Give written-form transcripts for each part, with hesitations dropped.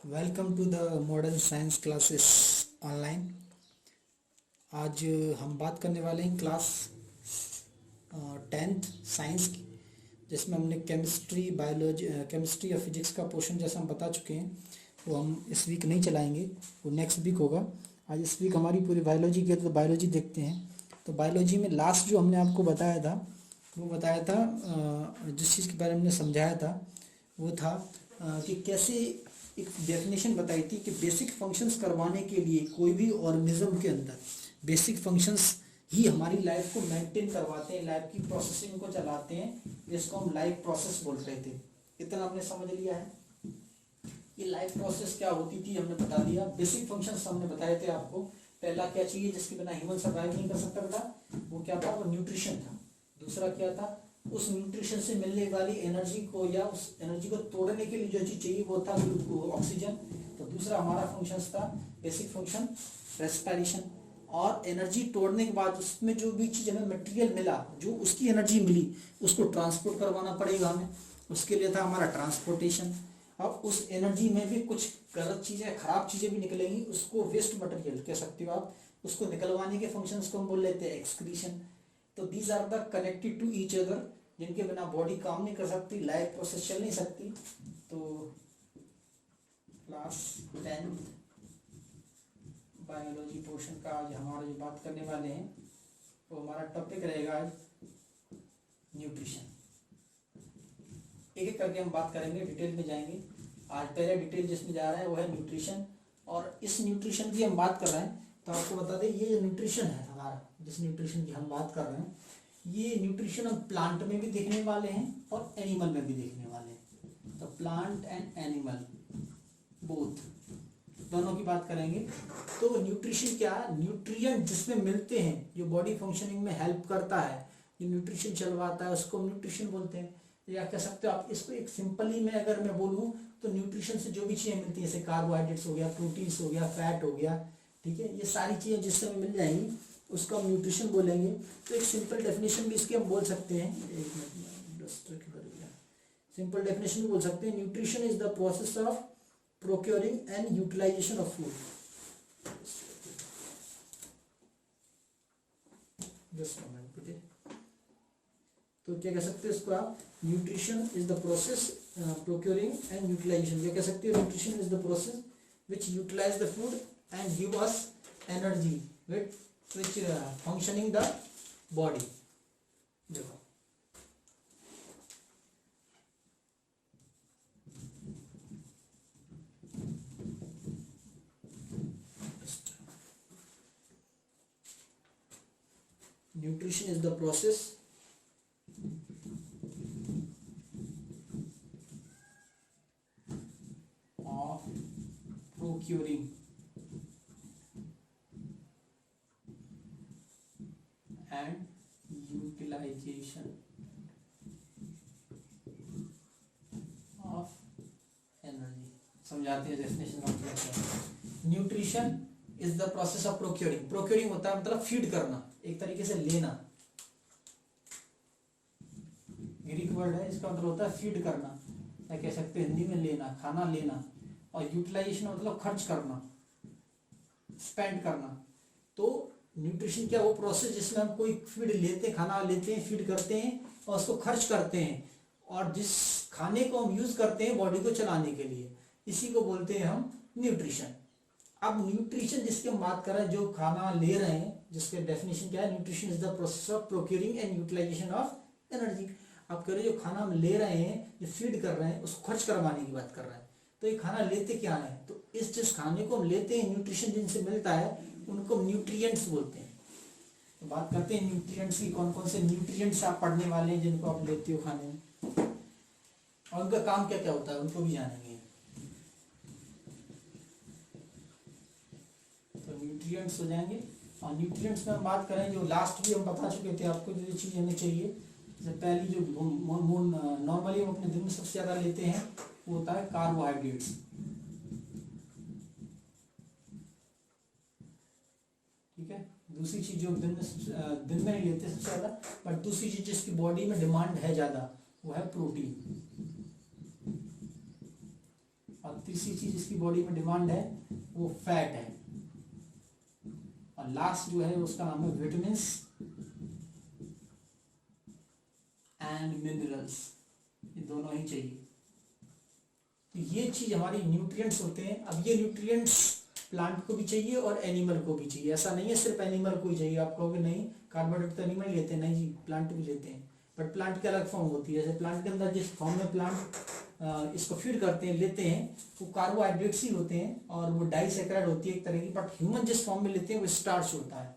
Welcome to the modern science classes online. आज हम बात करने वाले हैं क्लास 10th साइंस की, जिसमें हमने केमिस्ट्री बायोलॉजी केमिस्ट्री और फिजिक्स का पोर्शन जैसा हम बता चुके हैं। वो हम इस वीक नहीं चलाएंगे, वो नेक्स्ट वीक होगा। आज इस वीक हमारी पूरी बायोलॉजी की, तो बायोलॉजी देखते हैं। तो बायोलॉजी में लास्ट जो हमने आपको बताया था, वो बताया था जिस चीज़ के बारे में हमने समझाया था वो था कि कैसे एक डेफिनेशन बताई थी कि बेसिक फंक्शंस करवाने के लिए कोई भी ऑर्गेनिज्म के अंदर बेसिक फंक्शंस ही हमारी लाइफ को मेंटेन करवाते हैं, लाइफ की प्रोसेसिंग को चलाते हैं, जिसको हम लाइफ प्रोसेस बोल रहे थे। इतना हमने समझ लिया है। ये लाइफ प्रोसेस क्या होती थी हमने बता दिया। बेसिक फंक्शंस हमने बताए थे आपको। पहला क्या चाहिए जिसके बिना ह्यूमन सर्वाइव नहीं कर सकता था, वो क्या था? वो न्यूट्रिशन था। दूसरा क्या था? उस न्यूट्रिशन से मिलने वाली एनर्जी को या उस एनर्जी को तोड़ने के लिए जो चीज चाहिए वो था ऑक्सीजन। तो दूसरा हमारा फंक्शन था बेसिक फंक्शन रेस्पिरेशन। और एनर्जी तोड़ने के बाद उसमें जो भी चीज हमें मटेरियल मिला, जो उसकी एनर्जी मिली, उसको ट्रांसपोर्ट करवाना पड़ेगा हमें। उसके लिए था हमारा ट्रांसपोर्टेशन। अब उस एनर्जी में भी कुछ गलत चीजें, खराब चीजें भी निकलेंगी, उसको वेस्ट मटेरियल कह सकते हो आप। उसको निकलवाने के फंक्शंस को हम बोल लेते हैं एक्सक्रीशन। तो these are the connected to each other, जिनके बिना बॉडी काम नहीं कर सकती, लाइफ प्रोसेस चल नहीं सकती। तो क्लास 10 बायोलॉजी पोर्शन का आज हमारा जो बात करने वाले हैं वो हमारा टॉपिक रहेगा आज न्यूट्रिशन। एक एक करके हम बात करेंगे, डिटेल में जाएंगे। आज पहले डिटेल जिसमें जा रहा है वो है न्यूट्रिशन। और इस न्यूट्रिशन की हम बात कर रहे हैं तो आपको बता दें, ये जो न्यूट्रिशन है हमारा, जिस न्यूट्रिशन की हम बात कर रहे हैं, ये न्यूट्रिशन हम प्लांट में भी देखने वाले हैं और एनिमल में भी देखने वाले हैं। तो प्लांट एंड एनिमल बोथ, दोनों की बात करेंगे। तो न्यूट्रिशन क्या है? न्यूट्रिएंट जिसमें मिलते हैं, जो बॉडी फंक्शनिंग में हेल्प करता है, जो न्यूट्रिशन चलवाता है, उसको हम न्यूट्रिशन बोलते हैं। या कह सकते हो आप इसको एक सिंपली में अगर मैं बोलूँ तो न्यूट्रिशन से जो भी चीज़ें मिलती हैं, जैसे कार्बोहाइड्रेट्स हो गया, प्रोटीन्स हो गया, फैट हो गया, ठीक है, ये सारी चीज़ें जिससे हमें मिल जाएंगी उसको हम न्यूट्रिशन बोलेंगे। तो एक सिंपल डेफिनेशन भी इसकी हम बोल सकते हैं। एक मिनट, सिंपल डेफिनेशन भी बोल सकते हैं। Nutrition is the process of procuring and utilisation of food. Just moment बेटे। तो क्या कह सकते हैं इसको आप? Nutrition is the process procuring and utilisation. क्या कह सकते हैं? Nutrition is the process which utilise the food and give us energy which functioning the body। देखो nutrition is the process of procuring and utilization of energy। समझाते हैं definition का मतलब क्या है। Nutrition is the process of procuring. Procuring होता है मतलब फीड करना, एक तरीके से लेना। ग्रीक वर्ड है, इसका मतलब होता है फीड करना, या कह सकते हैं हिंदी में लेना, खाना लेना। और यूटिलाइजेशन मतलब खर्च करना, स्पेंड करना। तो न्यूट्रिशन क्या? वो प्रोसेस जिसमें हम कोई फीड लेते हैं, खाना लेते हैं, फीड करते हैं और उसको खर्च करते हैं, और जिस खाने को हम यूज करते हैं बॉडी को चलाने के लिए, इसी को बोलते हैं हम न्यूट्रिशन। अब न्यूट्रिशन जिसकी हम बात कर रहे हैं, जो खाना ले रहे हैं, जिसके डेफिनेशन क्या है? Nutrition is the process of procuring and utilisation of energy. आप कह रहे हैं जो खाना हम ले रहे हैं, जो फीड कर रहे हैं, उसको खर्च करवाने की बात कर रहे हैं। तो ये खाना लेते क्या है? तो इस जिस खाने को हम लेते हैं, न्यूट्रिशन जिनसे मिलता है, उनको न्यूट्रिएंट्स बोलते हैं। तो बात करते हैं न्यूट्रिएंट्स की। कौन कौन से न्यूट्रिएंट्स आप पढ़ने वाले हैं जिनको आप लेते हो खाने में, और उनका काम क्या क्या होता है, उनको भी जानेंगे। तो न्यूट्रिएंट्स हो जाएंगे। और न्यूट्रिएंट्स में हम बात करें, जो लास्ट भी हम बता चुके थे आपको, जो चीज़ हमें चाहिए, जैसे पहली जो नॉर्मली हम अपने दिन में सबसे ज़्यादा लेते हैं वो होता है कार्बोहाइड्रेट्स। ठीक है। दूसरी चीज जो दिन में नहीं लेते सबसे ज्यादा, बट दूसरी चीज जिसकी बॉडी में डिमांड है ज्यादा, वो है प्रोटीन। और तीसरी चीज इसकी बॉडी में डिमांड है वो फैट है, और लास्ट जो है उसका नाम है विटामिन एंड मिनरल्स, ये दोनों ही चाहिए। तो ये चीज हमारी न्यूट्रिएंट्स होते हैं। अब ये न्यूट्रिएंट्स प्लांट को भी चाहिए और एनिमल को भी चाहिए, ऐसा नहीं है सिर्फ एनिमल को ही चाहिए। आप कहोगे नहीं कार्बोहाइड्रेट तो एनिमल लेते हैं, नहीं जी प्लांट भी लेते हैं, बट प्लांट की अलग फॉर्म होती है। जैसे प्लांट के अंदर जिस फॉर्म में प्लांट इसको फीड करते हैं लेते हैं वो कार्बोहाइड्रेट्स ही होते हैं और वो डाइसैकेराइड होती है एक तरह की, बट ह्यूमन जिस फॉर्म में लेते हैं वो स्टार्च होता है।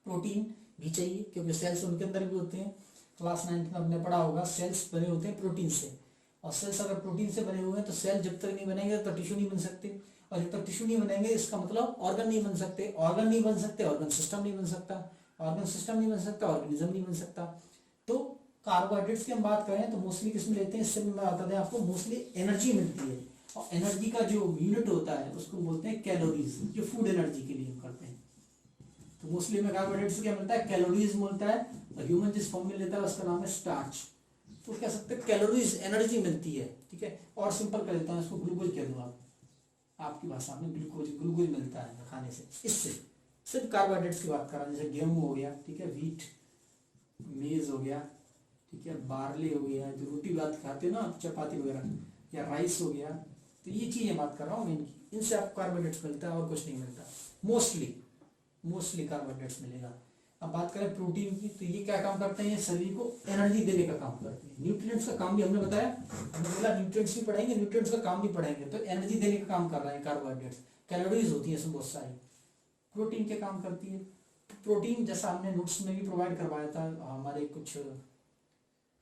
प्रोटीन भी चाहिए क्योंकि सेल्स उनके अंदर भी होते हैं, क्लास 9 में आपने पढ़ा होगा सेल्स बने होते हैं प्रोटीन से, और सेल्स अगर प्रोटीन से बने हुए हैं तो सेल जब तक नहीं बनेंगे तो टिश्यू नहीं बन सकते, और जब तक टिश्यू नहीं बनेंगे इसका मतलब ऑर्गन नहीं बन सकते, ऑर्गन नहीं बन सकते ऑर्गन सिस्टम नहीं बन सकता, ऑर्गन सिस्टम नहीं बन सकता ऑर्गेनिज्म नहीं बन सकता। तो कार्बोहाइड्रेट्स की हम बात करें तो मोस्टली किसमें लेते हैं, इससे मैं बता दें आपको, मोस्टली एनर्जी मिलती है, और एनर्जी का जो यूनिट होता है उसको बोलते हैं कैलोरीज, जो फूड एनर्जी के लिए हम करते हैं। तो मोस्टली में कार्बोहाइड्रेट्स क्या मिलता है, कैलोरीज मिलता है, और ह्यूमन जिस फॉर्म में लेता है उसका नाम है स्टार्च। तो कह सकते हैं कैलोरीज एनर्जी मिलती है, ठीक है। और सिंपल कर देता हूँ इसको, ग्लूकोज कह दो आप, आपकी भाषा में ग्लूकोज, ग्लूकोज मिलता है खाने से। इससे सिर्फ कार्बोहाइड्रेट्स की बात कर रहा हूँ, जैसे गेहूं हो गया, ठीक है, वीट, मेज हो गया, ठीक है, बार्ले हो गया, जो रोटी बात खाते हो ना चपाती वगैरह, या राइस हो गया, तो ये चीजें बात कर रहा हूँ मेन की, इनसे आपको कार्बोहाइड्रेट्स मिलता है और कुछ नहीं मिलता। मोस्टली कार्बोहाइड्रेट्स मिलेगा। अब बात करें प्रोटीन की, तो ये क्या काम करते हैं, शरीर को एनर्जी देने का काम करते हैं। न्यूट्रिएंट्स का काम भी हमने बताया, हमने बोला न्यूट्रिएंट्स भी पढ़ेंगे, न्यूट्रिएंट्स का काम भी पढ़ेंगे, तो एनर्जी देने का काम कर रहा है कार्बोहाइड्रेट्स। कैलोरीज होती है इसमें बहुत सारी। प्रोटीन क्या काम करती है, प्रोटीन जैसा हमने नोट्स में भी प्रोवाइड करवाया था, हमारे कुछ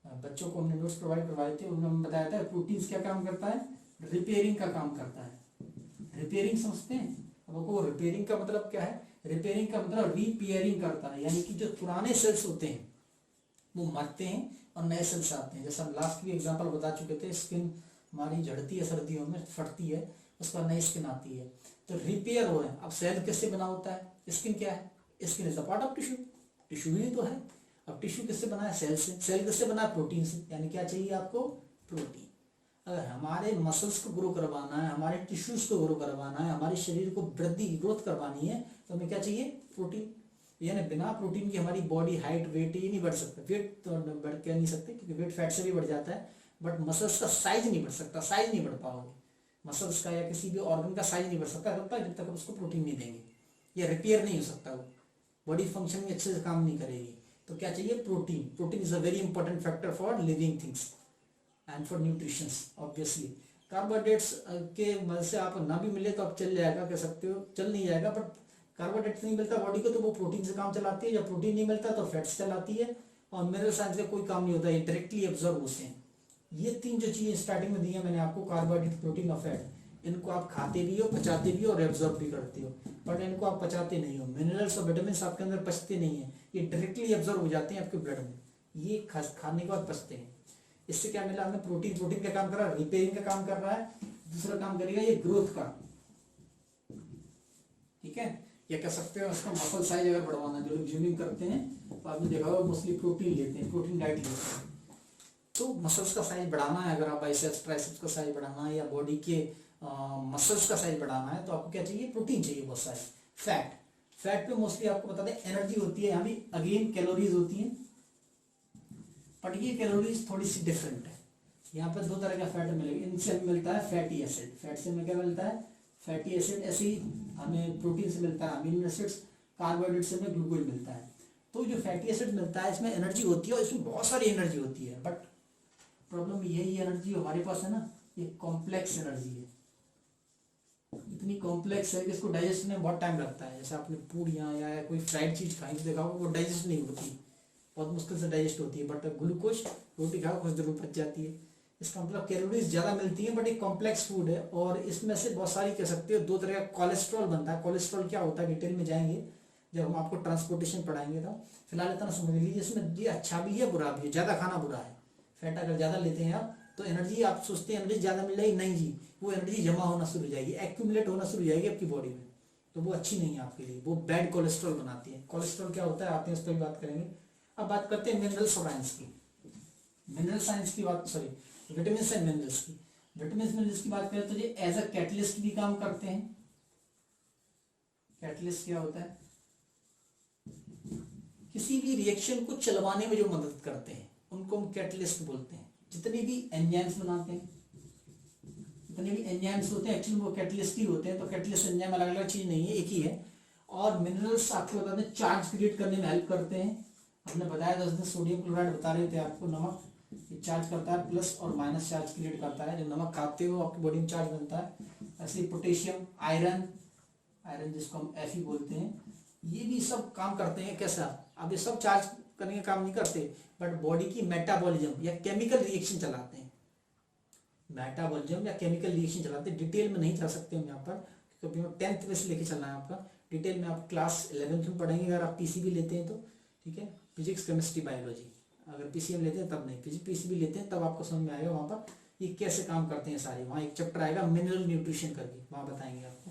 बच्चों को हमने नोट्स प्रोवाइड करवाए थे, उन्होंने बताया था प्रोटीन क्या काम करता है, रिपेयरिंग का काम करता है। रिपेयरिंग समझते हैं, अब आपको रिपेयरिंग का मतलब क्या है, रिपेयरिंग का मतलब रिपेयरिंग करता है, यानी कि जो पुराने सेल्स होते हैं वो मरते हैं और नए सेल्स आते हैं। जैसा हम लास्ट भी एग्जांपल बता चुके थे, स्किन हमारी झड़ती है सर्दियों में, फटती है, उसका नई स्किन आती है, तो रिपेयर हो रहे हैं। अब सेल किससे बना होता है, स्किन क्या है, skin is the part of tissue, tissue ही तो है। अब टिश्यू किससे बना है, सेल से, सेल किससे बना है, प्रोटीन से, यानी क्या चाहिए आपको, प्रोटीन। अगर हमारे मसल्स को ग्रो करवाना है, हमारे टिश्यूज को ग्रो करवाना है, हमारे शरीर को वृद्धि ग्रोथ करवानी है, तो हमें क्या चाहिए, प्रोटीन। यानी बिना प्रोटीन की हमारी बॉडी हाइट वेट ये नहीं बढ़ सकता। वेट तो बढ़ के नहीं सकते क्योंकि वेट फैट से भी बढ़ जाता है, बट मसल्स का साइज नहीं बढ़ सकता, साइज नहीं बढ़ पाओगे मसल्स का, या किसी भी ऑर्गन का साइज नहीं बढ़ सकता तब तक जब तक उसको प्रोटीन नहीं देंगे, या रिपेयर नहीं हो सकता, वो बॉडी फंक्शनिंग अच्छे से काम नहीं करेगी। तो क्या चाहिए, protein. Protein is a very important factor for living things and for nutrition obviously. Carbohydrates के मदद से आप ना भी मिले तो आप चल जाएगा, कह सकते हो चल नहीं जाएगा, बट कार्बोहाइड्रेट्स नहीं मिलता बॉडी को तो वो प्रोटीन से काम चलाती है, जब प्रोटीन नहीं मिलता तो फैट्स चलाती है, और मिनरल साइंस का कोई काम नहीं होता, ये डायरेक्टली एब्जॉर्ब होते हैं। ये तीन जो चीजें स्टार्टिंग में दी है मैंने आपको, कार्बोहाइड्रेट, प्रोटीन और फैट, इनको आप खाते भी हो, पचाते भी हो और एब्जॉर्ब भी करते हो, बट इनको आप पचाते नहीं हो। मिनरल्स और विटामिन आपके अंदर पचते नहीं है, ये डायरेक्टली एब्जॉर्ब हो जाते हैं आपके ब्लड में, ये खाने के बाद पचते हैं। इससे क्या मिला हमें, प्रोटीन। प्रोटीन का काम कर रहा है, रिपेयरिंग का काम कर रहा है, दूसरा काम करेगा ये ग्रोथ का, ठीक है। या कह सकते हो उसका मसल साइज अगर बढ़वाना, जो लोग जिमिंग करते हैं तो आपने देखा होगा मोस्टली प्रोटीन लेते हैं, प्रोटीन डाइट लेते हैं, तो मसल्स का साइज बढ़ाना है, अगर आप बाइसेप्स ट्राइसेप्स का साइज बढ़ाना है या बॉडी के मसल्स का साइज बढ़ाना है तो आपको क्या चाहिए, प्रोटीन चाहिए बहुत सारे। फैट, फैट पे मोस्टली आपको बता दें एनर्जी होती है, यहाँ भी अगेन कैलोरीज होती हैं, बट ये कैलोरीज थोड़ी सी डिफरेंट है। यहाँ पर दो तरह का फैट मिलेगा, इनसे मिलता है फैटी एसिड, फैट से हमें क्या मिलता है, फैटी एसिड। ऐसे ही हमें प्रोटीन से मिलता है अमीनो एसिड्स, कार्बोहाइड्रेट से हमें ग्लूकोज मिलता है। तो जो फैटी एसिड मिलता है इसमें एनर्जी होती है और इसमें बहुत सारी एनर्जी होती है, बट प्रॉब्लम यही एनर्जी हमारे पास है ना, ये कॉम्प्लेक्स एनर्जी है, इतनी कॉम्प्लेक्स है कि इसको डाइजेस्ट में बहुत टाइम लगता है। जैसे आपने पूड़ियाँ या कोई फ्राइड चीज खाई तो देखा होगा वो डाइजेस्ट नहीं होती, बहुत मुश्किल से डाइजेस्ट होती है, बट ग्लूकोज रोटी खाओ कुछ देर में पच जाती है। इसका मतलब कैलोरीज ज़्यादा मिलती है, बट एक कॉम्प्लेक्स फूड है, और इसमें से बहुत सारी कह सकते हो दो तरह का कोलेस्ट्रॉल बनता है। कोलेस्ट्रॉल क्या होता है डिटेल में जाएंगे जब हम आपको ट्रांसपोर्टेशन पढ़ाएंगे, तो फिलहाल इतना समझ लीजिए इसमें ये अच्छा भी है बुरा भी है। ज़्यादा खाना बुरा है, फैट अगर ज़्यादा लेते हैं आप तो एनर्जी, आप सोचते हैं एनर्जी ज़्यादा मिल रही, नहीं जी, वो एनर्जी जमा होना शुरू हो जाएगी, एक्यूमुलेट होना शुरू हो जाएगी आपकी बॉडी में, तो वो अच्छी नहीं है आपके लिए, वो बैड कोलेस्ट्रॉल बनाती है। कोलेस्ट्रॉल क्या होता है आते हैं उस पर भी बात करेंगे। अब बात करते हैं मिनरल साइंस की, मिनरल साइंस की बात, सॉरी विटामिन एंड मिनरल्स की। विटामिन मिनरल्स की बात करें तो ये एज अ कैटलिस्ट भी काम करते हैं। कैटलिस्ट क्या होता है? किसी भी रिएक्शन को चलवाने में जो मदद करते हैं उनको हम कैटलिस्ट बोलते हैं। जितने भी एंजाइम्स बनाते हैं, जितने भी एंजाइम्स होते हैं एक्चुअली वो कैटलिस्ट ही होते हैं। तो कैटलिस्ट एंजाइम अलग अलग चीज नहीं है, एक ही है। और मिनरल्स आपको बता दें चार्ज क्रिएट करने में हेल्प करते हैं। हमने बताया 10 दिन सोडियम क्लोराइड बता रहे थे आपको, नमक ये चार्ज करता है, प्लस और माइनस चार्ज क्रिएट करता है। जब नमक खाते हो आपकी बॉडी में चार्ज बनता है। ऐसे पोटेशियम, आयरन, आयरन जिसको हम Fe बोलते हैं, ये भी सब काम करते हैं। कैसा? अब ये सब चार्ज करने का काम नहीं करते, बट बॉडी की मेटाबॉलिज्म या केमिकल रिएक्शन चलाते हैं। मेटाबॉलिज्म या केमिकल रिएक्शन चलाते हैं। डिटेल में नहीं जा सकते हम यहाँ पर, क्योंकि हम 10th में से लेके चलना है आपका। डिटेल में आप क्लास 11th में पढ़ेंगे अगर आप पीसीबी लेते हैं तो, ठीक है। Physics, chemistry, biology. अगर पीसीएम लेते हैं तब नहीं, पीसीबी लेते हैं तब आपको समझ में आएगा वहाँ पर ये कैसे काम करते हैं सारे। वहाँ एक चैप्टर आएगा मिनरल न्यूट्रिशन करके, वहाँ बताएंगे आपको।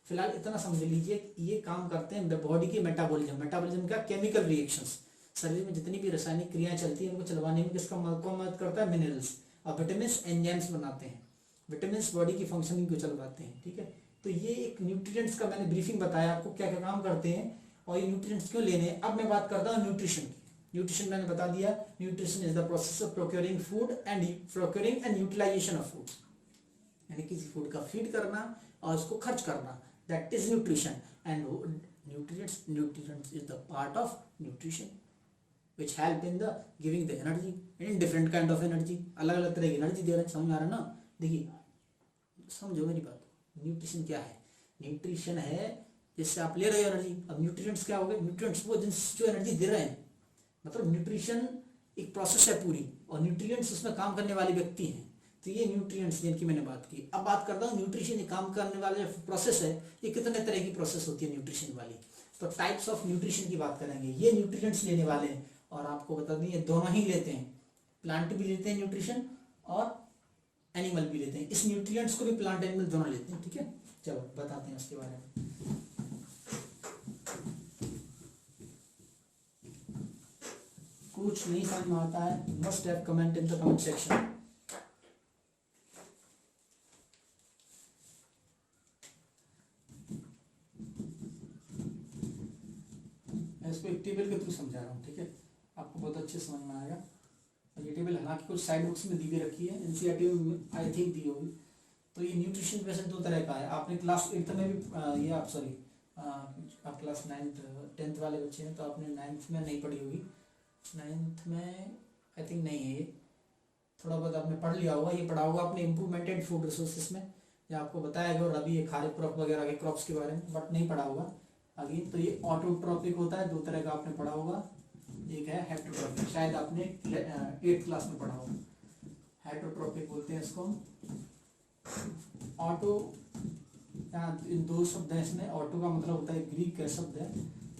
फिलहाल इतना समझ लीजिए ये काम करते हैं बॉडी की मेटाबॉलिज्म। मेटाबॉलिज्म का केमिकल रिएक्शंस, शरीर में जितनी भी रासायनिक क्रियाएं चलती हैं उनको चलवाने में किसका मदद करता है? मिनरल्स। और विटामिन एंजाइम्स बनाते हैं। विटामिन बॉडी की फंक्शनिंग को चलवाते हैं, ठीक है। तो ये एक न्यूट्रिएंट्स का मैंने ब्रीफिंग बताया आपको क्या क्या काम करते हैं और ये न्यूट्रिएंट्स क्यों लेने हैं। अब मैं बात करता हूँ न्यूट्रिशन की। न्यूट्रिशन मैंने बता दिया, nutrition is the process of procuring food and utilisation of food, यानी किसी फूड का फीड करना और उसको खर्च करना, that is nutrition. And nutrients is the part of nutrition which help in the giving the energy in different kind of energy। अलग अलग तरह की एनर्जी दे रहे हैं, समझ आ रहा है ना? देखिए समझो मेरी बात। न्यूट्रिशन क्या है? न्यूट्रिशन है जिससे आप ले रहे हो एनर्जी। अब न्यूट्रिएंट्स क्या हो गए? न्यूट्रिएंट्स वो जो एनर्जी दे रहे हैं, मतलब न्यूट्रिशन एक प्रोसेस है पूरी, और न्यूट्रिएंट्स उसमें काम करने वाले व्यक्ति हैं। तो ये न्यूट्रिएंट्स जिनकी मैंने बात की। अब बात करता हूँ न्यूट्रिशन काम करने वाले जो प्रोसेस है ये कितने तरह की प्रोसेस होती है न्यूट्रिशन वाली। तो टाइप्स ऑफ न्यूट्रिशन की बात करेंगे। ये न्यूट्रिएंट्स लेने वाले हैं और आपको बता दें ये दोनों ही लेते हैं, प्लांट भी लेते हैं न्यूट्रिशन और एनिमल भी लेते हैं। इस न्यूट्रिएंट्स को भी प्लांट एनिमल दोनों लेते हैं, ठीक है। चलो बताते हैं उसके बारे में। कुछ नहीं समझ में आता है must have comment in the comment section. इसको एक टेबल के थ्रू समझा रहा हूँ, ठीक है, आपको बहुत अच्छे समझ में आएगा। और ये टेबल हालांकि कुछ साइड बुक्स में दी हुई रखी है, एनसीईआरटी में आई थिंक दी होगी। तो ये न्यूट्रिशन वैसे दो तरह का है। आपने क्लास 8th में भी ये आप सॉरी आप क्लास 9th 10th वाले बच्चे हैं तो आपने 9th में नहीं पढ़ी होगी। 9th में आई थिंक नहीं है ये, थोड़ा बहुत आपने पढ़ लिया होगा। ये पढ़ा होगा आपने इम्प्रूवमेंटेड फूड रिसोर्सेज में, या आपको बताया गया और अभी ये खारिज क्रॉप वगैरह के क्रॉप्स के बारे में, बट नहीं पढ़ा होगा आगे। तो ये ऑटोट्रॉपिक होता है, दो तरह का आपने पढ़ा होगा। एक है हेटरोट्रॉपिक, शायद आपने 8th क्लास में पढ़ा होगा। हेटरोट्रॉपिक बोलते हैं इसको। ऑटो, यहाँ दो शब्द हैं इसमें। ऑटो का मतलब होता है ग्रीक का शब्द है,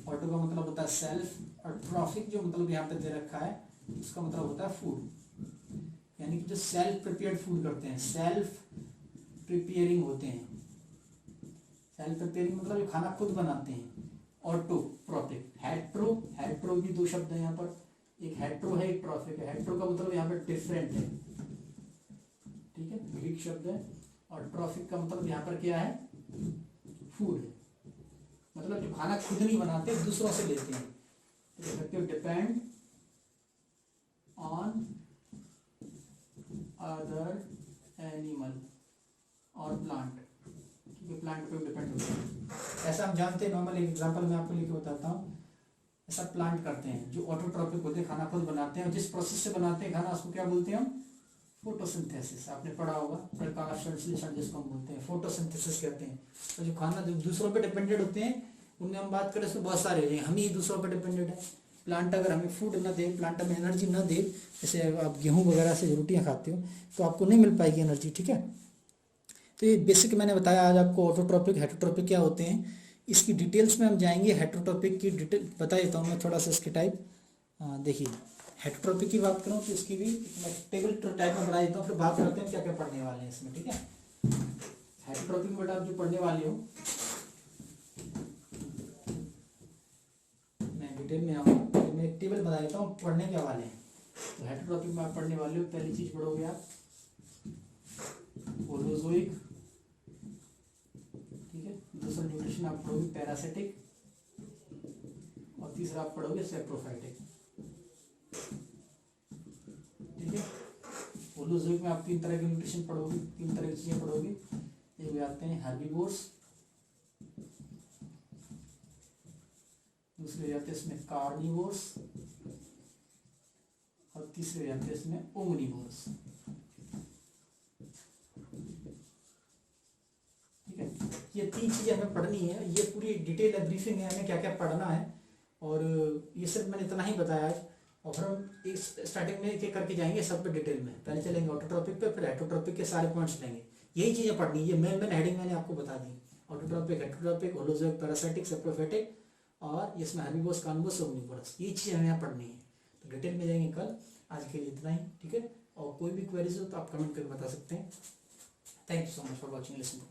ऑटो का मतलब होता है सेल्फ, और ट्रॉफिक जो मतलब यहाँ पे दे रखा है उसका मतलब होता है फूड, यानी कि जो सेल्फ प्रिपेयर्ड फूड करते हैं, सेल्फ प्रिपेयरिंग होते हैं। सेल्फ प्रिपेयरिंग मतलब जो खाना खुद बनाते हैं। ऑटोट्रॉपिक, हेट्रो भी दो शब्द है यहाँ पर, एक हेट्रो है एक ट्रॉफिक है। हेट्रो का मतलब यहाँ पर डिफरेंट है, ठीक है, ग्रीक शब्द है। और ट्रॉफिक का मतलब यहाँ पर क्या है? फूड है, मतलब जो खाना खुद नहीं बनाते दूसरों से लेते हैं। डिपेंड ऑन अदर एनिमल और प्लांट, प्लांट पे डिपेंड होता है। ऐसा हम जानते हैं, नॉर्मल एक एग्जांपल मैं आपको लिख के बताता हूँ। ऐसा प्लांट करते हैं जो ऑटोट्रॉपिक होते हैं, खाना खुद बनाते हैं। जिस प्रोसेस से बनाते हैं खाना उसको क्या बोलते हैं हम? फोटोसिंथेसिस। आपने पढ़ा होगा, प्रकाश संश्लेषण जिसको हम बोलते हैं, फोटोसिंथेसिस कहते हैं। तो जो खाना जो दूसरों पे डिपेंडेंट होते हैं उनमें हम बात करें तो बहुत सारे हो जाएंगे। हम ही दूसरों पर डिपेंडेंट है। प्लांट अगर हमें फूड न दे, प्लांट हमें एनर्जी न दे, जैसे आप गेहूँ वगैरह से रोटियाँ खाते हो तो आपको नहीं मिल पाएगी एनर्जी, ठीक है। तो ये बेसिक मैंने बताया आज आपको। ऑटोट्रॉपिक, हेटरोट्रॉपिक क्या होते हैं, इसकी डिटेल्स में हम जाएंगे। हेटरोट्रॉपिक की डिटेल बता देता हूँ मैं थोड़ा सा इसके टाइप। देखिए हेटरोट्रॉपिक की बात करूँ तो इसकी भी मैं टेबल टाइप में बना देता हूँ, फिर बात करते हैं क्या क्या पढ़ने वाले हैं इसमें, ठीक है। हेटरोट्रॉपिक में आप जो पढ़ने वाले हो, मैं डिटेल में आऊँ, मैं एक टेबल बना देता हूँ पढ़ने के वाले हैं। तो हेटरोट्रॉपिक में आप पढ़ने वाले हो, पहली चीज पढ़ोगे आप होलोजोइक, ठीक है। दूसरा न्यूट्रिशन आप पढ़ोगे पैरासिटिक, और तीसरा आप पढ़ोगे सेप्रोफाइटिक, ठीक है। होलोजोइक में आप 3 तरह के न्यूट्रिशन पढ़ोगे, 3 तरह की चीजें पढ़ोगे। एक आते हैं हर्बीवोर्स, दूसरे आते हैं इसमें कार्निवोर्स, और तीसरे आते हैं इसमें ओमनिवोर्स, ठीक है। ये 3 चीजें हमें पढ़नी है। ये पूरी डिटेल ब्रीफिंग है, हमें क्या क्या पढ़ना है, और ये सिर्फ मैंने इतना ही बताया है। और फिर हम इस स्टार्टिंग में एक करके जाएंगे सब पे डिटेल में। पहले चलेंगे ऑटोट्रॉपिक पे, फिर हेटरोट्रॉपिक के सारे पॉइंट्स लेंगे। यही चीजें पढ़नी है, ये मेन हेडिंग मैंने आपको बता दी। Autotrophic, heterotrophic, holozoic, parasitic, saprophytic, और इसमें हर्बीवोर्स, कार्निवोर्स, ओमनिवोर्स, ये चीजें हमें यहाँ पढ़नी है। तो डिटेल में जाएंगे कल। आज के लिए इतना ही, ठीक है। और कोई भी क्वेरीज हो तो आप कमेंट करके बता सकते हैं। Thank you so much for watching, listening.